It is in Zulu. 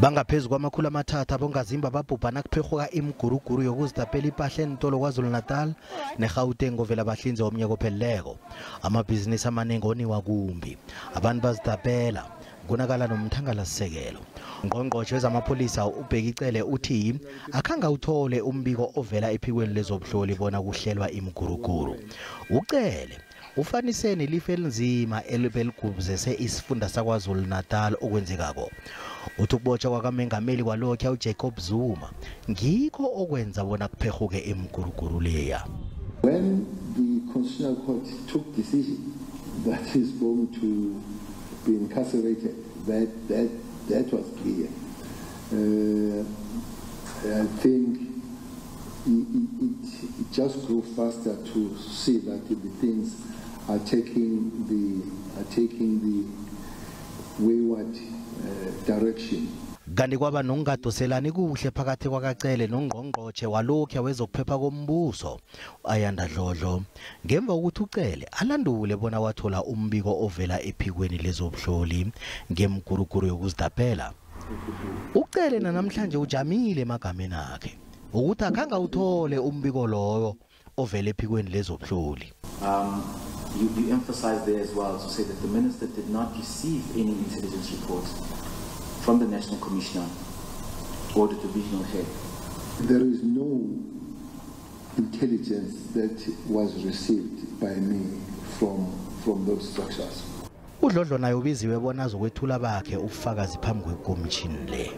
Bangaphezulu kwamakhulu amathathu abongazimba babhubhana kuphekhuka imiguruguru yokuzitapela ipahla entolo KwaZulu-Natal neGauteng ngoVelabahlinze womnyaka ophelileko. Amabhizinisi amaningi oniwa kumbi. Abantu bazitapela kunakala nomthangalasisekelo. UNgqongqotjhe wezamapholisa UBheki Cele uthi akhanga uthole umbiko ovela ephikweni lezobuhloli bona kuhlelwa imiguruguru. UCele ufanisene ilifa elinzima elibeligubuzese isifunda saKwaZulu-Natal okwenzekako. Uthi ukubotjhwa kukamengameli walokhuya uJaocb Zuma ngikho okwenza bona kuphekhuke imiguruguru leya. When the Constitutional Court took decision that he's going to be incarcerated, that was clear. I think it just grew faster to see that the things are taking the wayward direction. Kanti kwaba nokungadoselani kuhle phakathi kwakaCele noNgqongqotjhe walokhuya wezokuphepha kombuso ayanda dlodlo ngemva ukuthi uCele alandule bona wathola umbiko ovela ephikweni lezobuhloli ngemiguruguru yokuzitapela. uCele namhlanje ujamile emagameni akhe ukuthi akhanga uthole umbiko loyo ovela ephikweni lezobuhloli. You emphasized there as well to say that the minister did not receive any intelligence reports from the National Commissioner or the divisional head. There is no intelligence that was received by me from those structures. Udlodlo naye ubiziwe bona azokwethula bakhe ubufakazi phambi kwekomishini le.